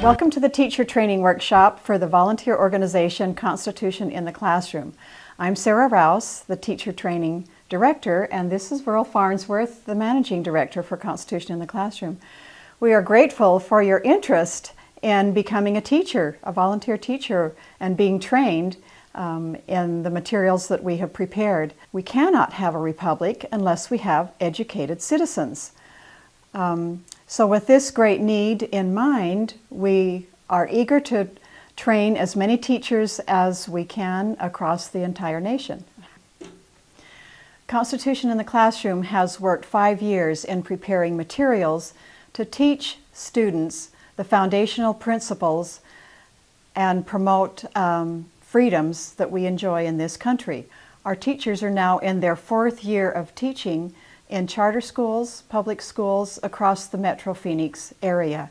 Welcome to the Teacher Training Workshop for the volunteer organization Constitution in the Classroom. I'm Sarah Rouse, the Teacher Training Director, and this is Verl Farnsworth, the Managing Director for Constitution in the Classroom. We are grateful for your interest in becoming a teacher, a volunteer teacher, and being trained in the materials that we have prepared. We cannot have a republic unless we have educated citizens. So with this great need in mind, we are eager to train as many teachers as we can across the entire nation. Constitution in the Classroom has worked 5 years in preparing materials to teach students the foundational principles and promote freedoms that we enjoy in this country. Our teachers are now in their 4th year of teaching in charter schools, public schools across the Metro Phoenix area.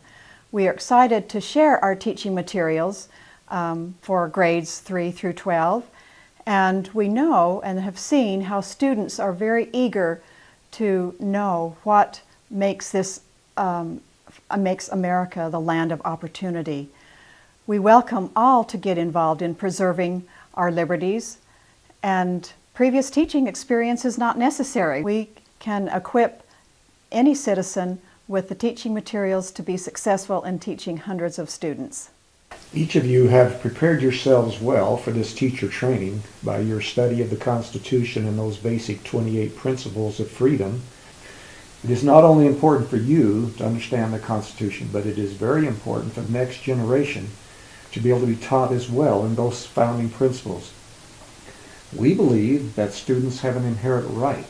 We are excited to share our teaching materials for grades 3 through 12, and we know and have seen how students are very eager to know what makes makes America the land of opportunity. We welcome all to get involved in preserving our liberties, and previous teaching experience is not necessary. We can equip any citizen with the teaching materials to be successful in teaching hundreds of students. Each of you have prepared yourselves well for this teacher training by your study of the Constitution and those basic 28 principles of freedom. It is not only important for you to understand the Constitution, but it is very important for the next generation to be able to be taught as well in those founding principles. We believe that students have an inherent right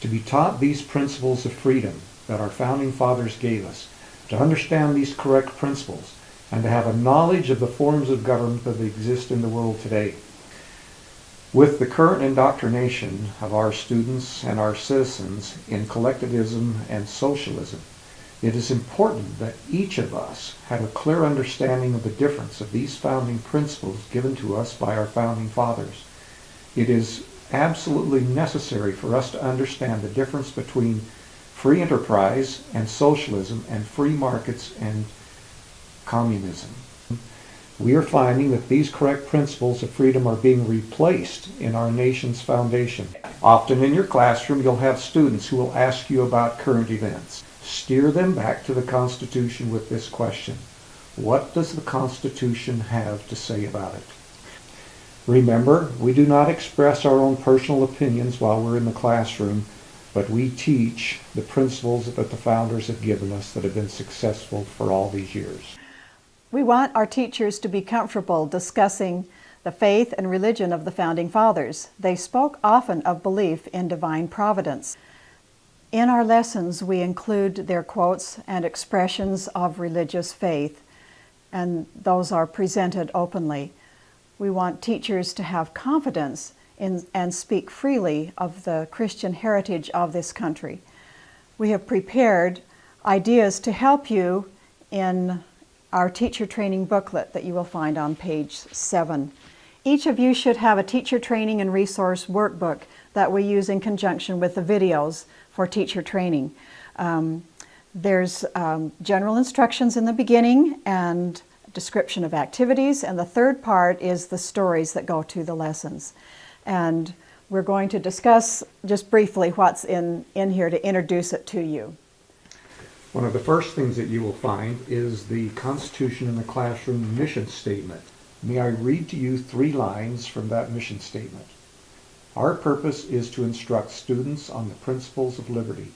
to be taught these principles of freedom that our founding fathers gave us, to understand these correct principles, and to have a knowledge of the forms of government that exist in the world today. With the current indoctrination of our students and our citizens in collectivism and socialism, it is important that each of us have a clear understanding of the difference of these founding principles given to us by our founding fathers. It is absolutely necessary for us to understand the difference between free enterprise and socialism and free markets and communism. We are finding that these correct principles of freedom are being replaced in our nation's foundation. Often in your classroom, you'll have students who will ask you about current events. Steer them back to the Constitution with this question: what does the Constitution have to say about it? Remember, we do not express our own personal opinions while we're in the classroom, but we teach the principles that the founders have given us that have been successful for all these years. We want our teachers to be comfortable discussing the faith and religion of the founding fathers. They spoke often of belief in divine providence. In our lessons, we include their quotes and expressions of religious faith, and those are presented openly. We want teachers to have confidence in and speak freely of the Christian heritage of this country. We have prepared ideas to help you in our teacher training booklet that you will find on page 7. Each of you should have a teacher training and resource workbook that we use in conjunction with the videos for teacher training. There's general instructions in the beginning and description of activities, and the third part is the stories that go to the lessons. And we're going to discuss just briefly what's in here to introduce it to you. One of the first things that you will find is the Constitution in the Classroom mission statement. May I read to you 3 lines from that mission statement? Our purpose is to instruct students on the principles of liberty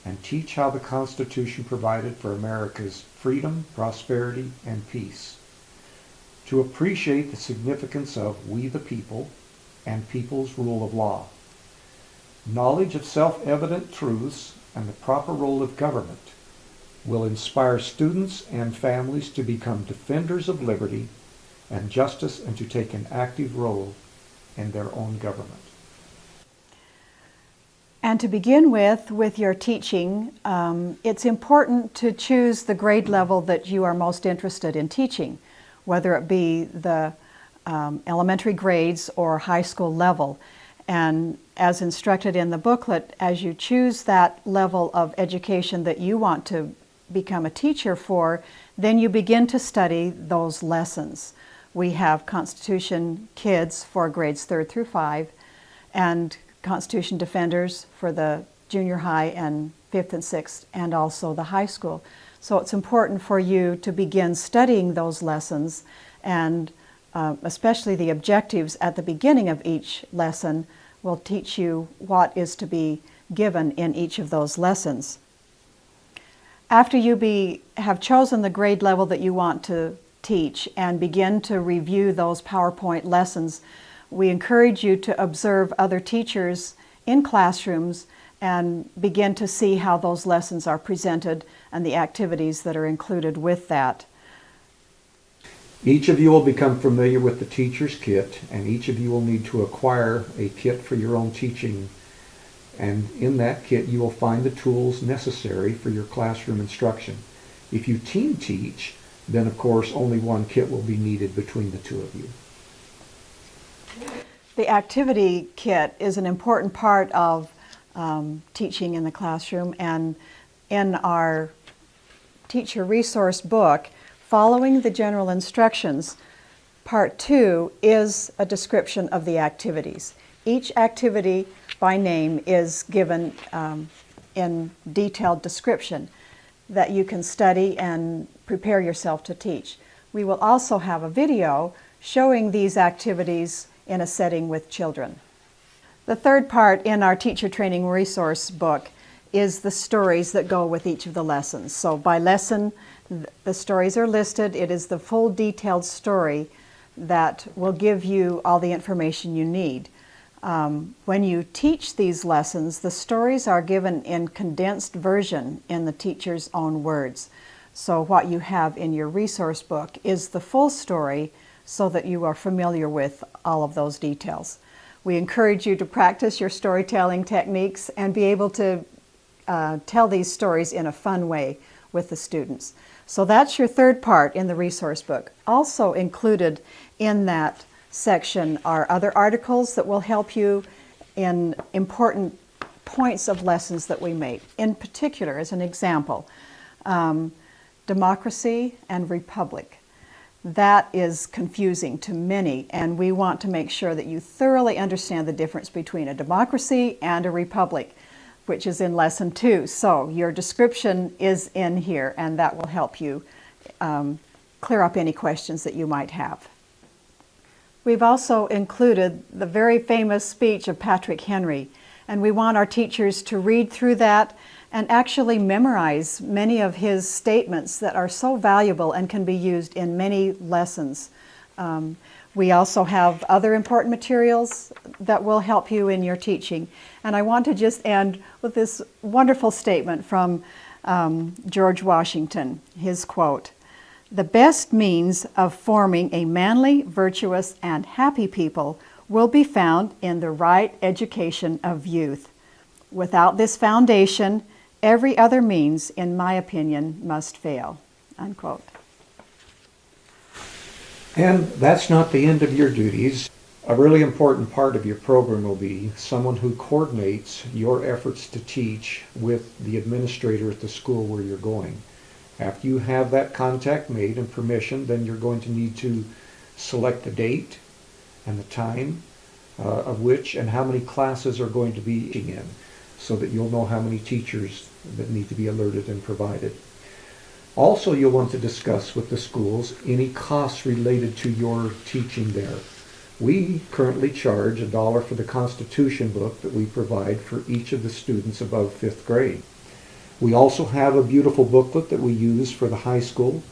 and teach how the Constitution provided for America's freedom, prosperity, and peace. To appreciate the significance of we the people and people's rule of law. Knowledge of self-evident truths and the proper role of government will inspire students and families to become defenders of liberty and justice and to take an active role in their own government. And to begin with your teaching, it's important to choose the grade level that you are most interested in teaching, whether it be the elementary grades or high school level. And as instructed in the booklet, as you choose that level of education that you want to become a teacher for, then you begin to study those lessons. We have Constitution Kids for grades 3rd through 5 and Constitution Defenders for the junior high and 5th and 6th and also the high school. So it's important for you to begin studying those lessons, and especially the objectives at the beginning of each lesson will teach you what is to be given in each of those lessons. After you have chosen the grade level that you want to teach and begin to review those PowerPoint lessons, we encourage you to observe other teachers in classrooms and begin to see how those lessons are presented and the activities that are included with that. Each of you will become familiar with the teacher's kit, and each of you will need to acquire a kit for your own teaching. And in that kit, you will find the tools necessary for your classroom instruction. If you team teach, then of course only one kit will be needed between the two of you. The activity kit is an important part of teaching in the classroom, and in our teacher resource book, Following the General Instructions, Part 2 is a description of the activities. Each activity by name is given in detailed description that you can study and prepare yourself to teach. We will also have a video showing these activities in a setting with children. The third part in our teacher training resource book is the stories that go with each of the lessons. So by lesson, the stories are listed. It is the full detailed story that will give you all the information you need. When you teach these lessons, the stories are given in condensed version in the teacher's own words. So what you have in your resource book is the full story so that you are familiar with all of those details. We encourage you to practice your storytelling techniques and be able to tell these stories in a fun way with the students. So that's your third part in the resource book. Also included in that section are other articles that will help you in important points of lessons that we make. In particular, as an example, democracy and republic. That is confusing to many, and we want to make sure that you thoroughly understand the difference between a democracy and a republic, which is in lesson 2. So your description is in here, and that will help you clear up any questions that you might have. We've also included the very famous speech of Patrick Henry, and we want our teachers to read through that and actually memorize many of his statements that are so valuable and can be used in many lessons. We also have other important materials that will help you in your teaching. And I want to just end with this wonderful statement from George Washington, his quote, "The best means of forming a manly, virtuous, and happy people will be found in the right education of youth. Without this foundation, every other means, in my opinion, must fail." Unquote. And that's not the end of your duties. A really important part of your program will be someone who coordinates your efforts to teach with the administrator at the school where you're going. After you have that contact made and permission, then you're going to need to select the date and the time of which and how many classes are going to be in, so that you'll know how many teachers that need to be alerted and provided. Also, you'll want to discuss with the schools any costs related to your teaching there. We currently charge $1 for the Constitution book that we provide for each of the students above 5th grade. We also have a beautiful booklet that we use for the high school,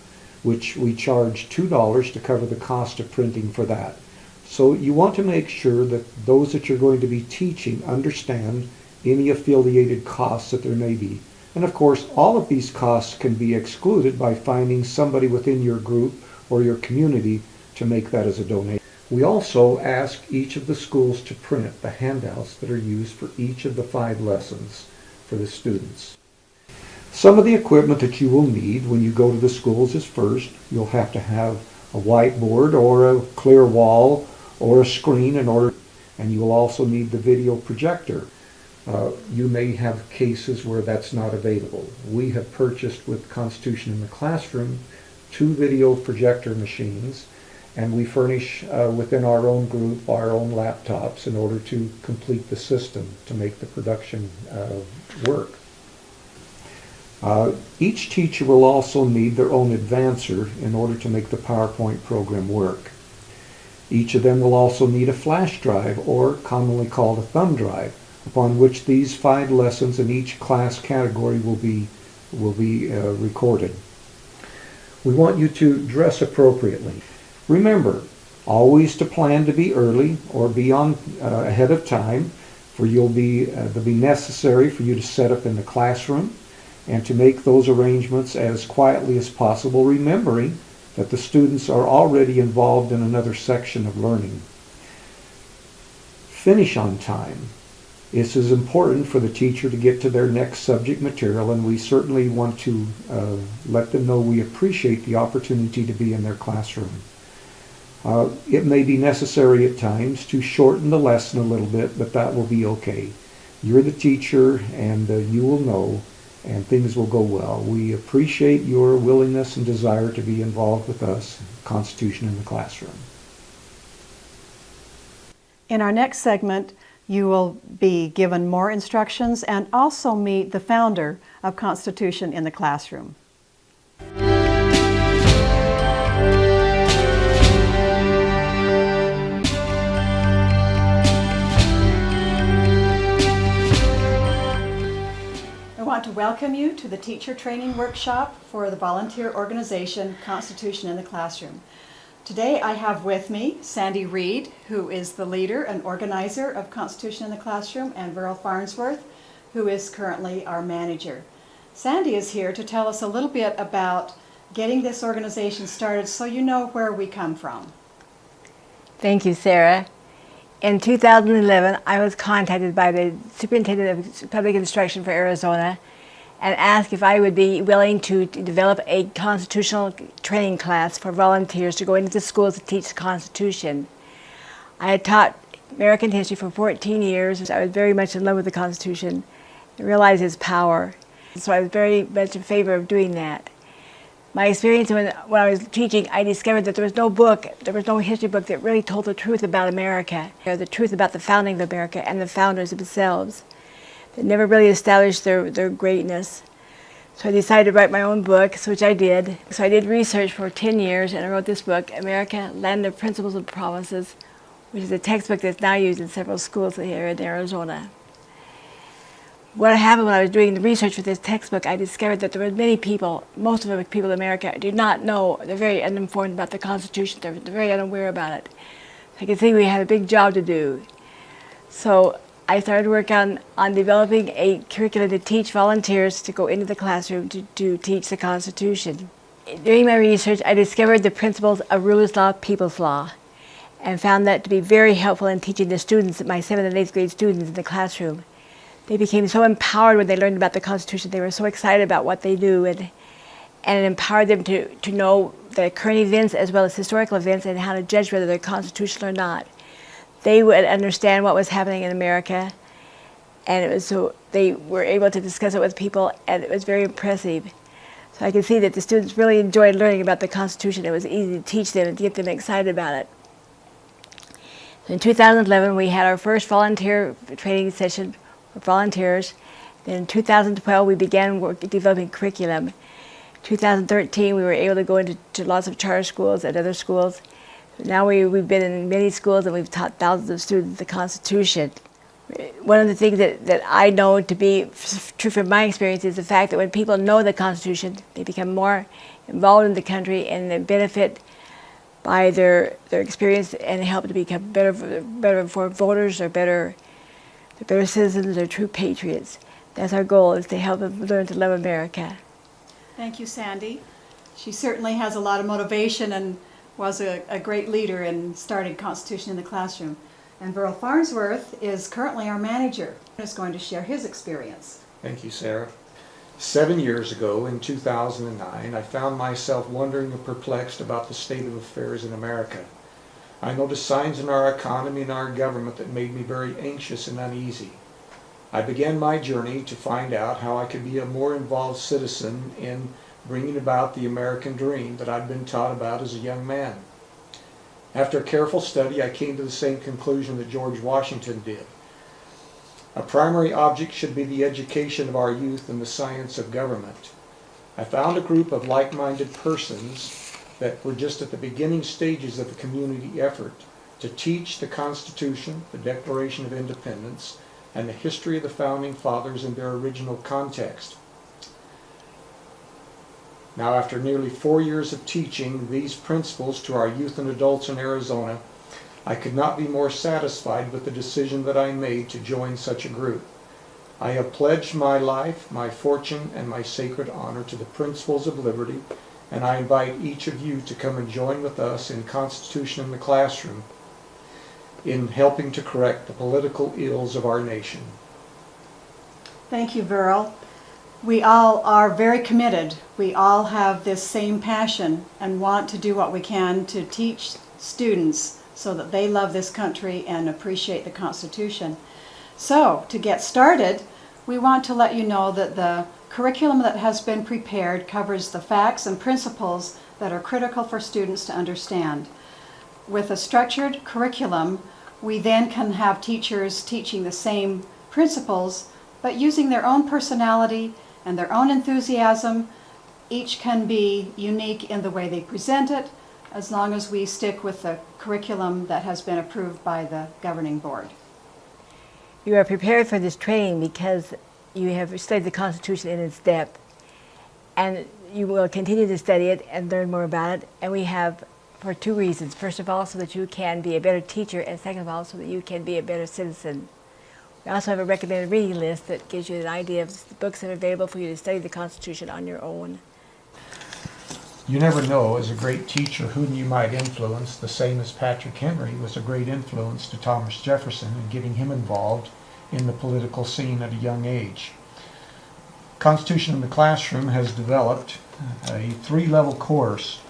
which we charge $2 to cover the cost of printing for that. So you want to make sure that those that you're going to be teaching understand any affiliated costs that there may be. And of course, all of these costs can be excluded by finding somebody within your group or your community to make that as a donation. We also ask each of the schools to print the handouts that are used for each of the 5 lessons for the students. Some of the equipment that you will need when you go to the schools is first, you'll have to have a whiteboard or a clear wall or a screen and you will also need the video projector. You may have cases where that's not available. We have purchased with Constitution in the Classroom 2 video projector machines, and we furnish within our own group our own laptops in order to complete the system to make the production work. Each teacher will also need their own advancer in order to make the PowerPoint program work. Each of them will also need a flash drive, or commonly called a thumb drive, upon which these 5 lessons in each class category will be recorded. We want you to dress appropriately. Remember, always to plan to be early or be on ahead of time, for it'll be necessary for you to set up in the classroom and to make those arrangements as quietly as possible, remembering that the students are already involved in another section of learning. Finish on time. This is important for the teacher to get to their next subject material, and we certainly want to let them know we appreciate the opportunity to be in their classroom. It may be necessary at times to shorten the lesson a little bit, but that will be okay. You're the teacher, and you will know, and things will go well. We appreciate your willingness and desire to be involved with us, Constitution in the Classroom. In our next segment, you will be given more instructions and also meet the founder of Constitution in the Classroom. I want to welcome you to the teacher training workshop for the volunteer organization Constitution in the Classroom. Today I have with me Sandy Reed, who is the leader and organizer of Constitution in the Classroom, and Verl Farnsworth, who is currently our manager. Sandy is here to tell us a little bit about getting this organization started so you know where we come from. Thank you, Sarah. In 2011, I was contacted by the Superintendent of Public Instruction for Arizona and asked if I would be willing to develop a constitutional training class for volunteers to go into the schools to teach the Constitution. I had taught American history for 14 years. I was very much in love with the Constitution and realized its power. So I was very much in favor of doing that. My experience when I was teaching, I discovered that there was no history book that really told the truth about America, or the truth about the founding of America and the founders themselves. They never really established their greatness. So I decided to write my own book, which I did. So I did research for 10 years, and I wrote this book, America, Land of Principles and Promises, which is a textbook that's now used in several schools here in Arizona. What happened when I was doing the research for this textbook, I discovered that there were many people, most of the people in America, do not know, they're very uninformed about the Constitution, they're very unaware about it. So I could see we had a big job to do. So I started work on developing a curriculum to teach volunteers to go into the classroom to teach the Constitution. During my research, I discovered the principles of Ruler's Law, People's Law, and found that to be very helpful in teaching the students, my 7th and 8th grade students in the classroom. They became so empowered when they learned about the Constitution. They were so excited about what they do, and it empowered them to know the current events as well as historical events and how to judge whether they're constitutional or not. They would understand what was happening in America, and it was so they were able to discuss it with people, and it was very impressive. So I could see that the students really enjoyed learning about the Constitution. It was easy to teach them and to get them excited about it. So in 2011, we had our first volunteer training session for volunteers. Then in 2012, we began developing curriculum. In 2013, we were able to go into lots of charter schools and other schools. Now we've been in many schools and we've taught thousands of students the Constitution. One of the things that I know to be true from my experience is the fact that when people know the Constitution, they become more involved in the country and they benefit by their experience and help to become better informed voters or better citizens or true patriots. That's our goal, is to help them learn to love America. Thank you, Sandy. She certainly has a lot of motivation and was a great leader in starting Constitution in the Classroom. And Verl Farnsworth is currently our manager and is going to share his experience. Thank you, Sarah. 7 years ago, in 2009, I found myself wondering and perplexed about the state of affairs in America. I noticed signs in our economy and our government that made me very anxious and uneasy. I began my journey to find out how I could be a more involved citizen in bringing about the American dream that I'd been taught about as a young man. After careful study, I came to the same conclusion that George Washington did. A primary object should be the education of our youth in the science of government. I found a group of like-minded persons that were just at the beginning stages of a community effort to teach the Constitution, the Declaration of Independence, and the history of the Founding Fathers in their original context. Now, after nearly 4 years of teaching these principles to our youth and adults in Arizona, I could not be more satisfied with the decision that I made to join such a group. I have pledged my life, my fortune, and my sacred honor to the principles of liberty, and I invite each of you to come and join with us in Constitution in the Classroom in helping to correct the political ills of our nation. Thank you, Viral. We all are very committed. We all have this same passion and want to do what we can to teach students so that they love this country and appreciate the Constitution. So, to get started, we want to let you know that the curriculum that has been prepared covers the facts and principles that are critical for students to understand. With a structured curriculum, we then can have teachers teaching the same principles, but using their own personality and their own enthusiasm. Each can be unique in the way they present it, as long as we stick with the curriculum that has been approved by the governing board. You are prepared for this training because you have studied the Constitution in its depth, and you will continue to study it and learn more about it. And we have for two reasons. First of all, so that you can be a better teacher, and second of all, so that you can be a better citizen. We also have a recommended reading list that gives you an idea of the books that are available for you to study the Constitution on your own. You never know, as a great teacher, whom you might influence, the same as Patrick Henry was a great influence to Thomas Jefferson in getting him involved in the political scene at a young age. Constitution in the Classroom has developed a 3-level course,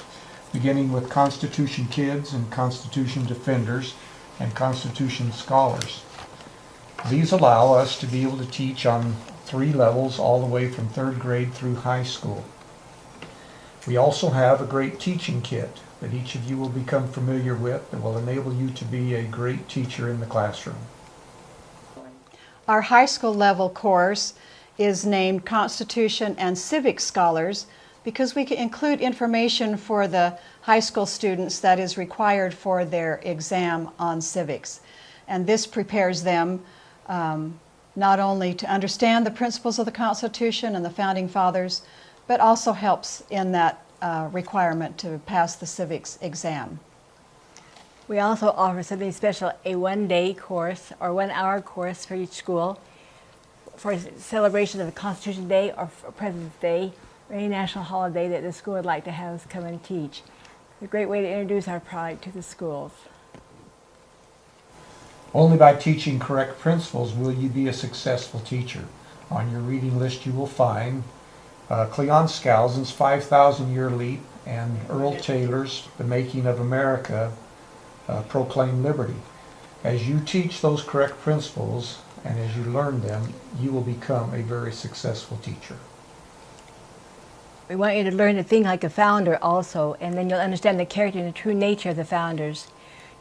beginning with Constitution Kids and Constitution Defenders and Constitution Scholars. These allow us to be able to teach on 3 levels all the way from 3rd grade through high school. We also have a great teaching kit that each of you will become familiar with that will enable you to be a great teacher in the classroom. Our high school level course is named Constitution and Civic Scholars because we can include information for the high school students that is required for their exam on civics. And this prepares them not only to understand the principles of the Constitution and the Founding Fathers, but also helps in that requirement to pass the civics exam. We also offer something special, a 1-day course or 1-hour course for each school for celebration of the Constitution Day or President's Day or any national holiday that the school would like to have us come and teach. It's a great way to introduce our product to the schools. Only by teaching correct principles will you be a successful teacher. On your reading list you will find Cleon Skousen's 5,000-Year Leap and Earl Taylor's The Making of America, Proclaim Liberty. As you teach those correct principles and as you learn them, you will become a very successful teacher. We want you to learn to think like a founder also, and then you'll understand the character and the true nature of the founders.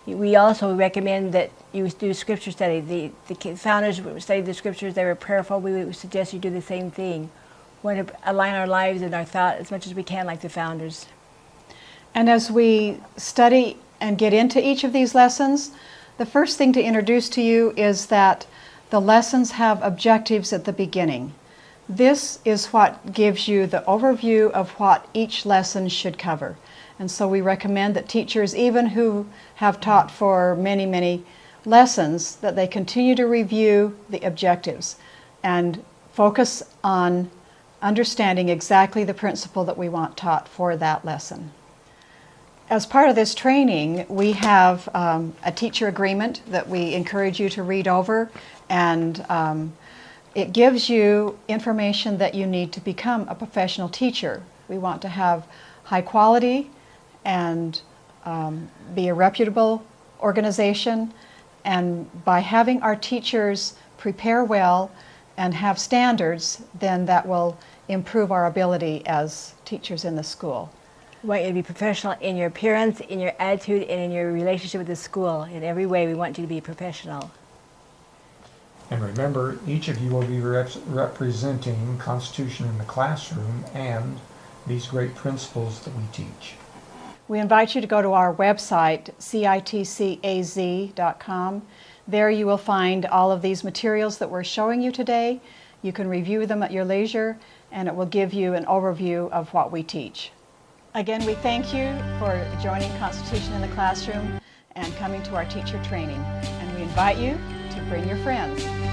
We also recommend that you do scripture study. The founders studied the scriptures, they were prayerful. We would suggest you do the same thing. We want to align our lives and our thought as much as we can like the founders. And as we study and get into each of these lessons, the first thing to introduce to you is that the lessons have objectives at the beginning. This is what gives you the overview of what each lesson should cover. And so we recommend that teachers, even who have taught for many, many lessons, that they continue to review the objectives and focus on understanding exactly the principle that we want taught for that lesson. As part of this training, we have a teacher agreement that we encourage you to read over, and it gives you information that you need to become a professional teacher. We want to have high quality and be a reputable organization, and by having our teachers prepare well and have standards, then that will improve our ability as teachers in the school. We want you to be professional in your appearance, in your attitude, and in your relationship with the school. In every way, we want you to be professional. And remember, each of you will be representing Constitution in the classroom and these great principles that we teach. We invite you to go to our website, CitCaz.com. There you will find all of these materials that we're showing you today. You can review them at your leisure, and it will give you an overview of what we teach. Again, we thank you for joining Constitution in the Classroom and coming to our teacher training. And we invite you to bring your friends.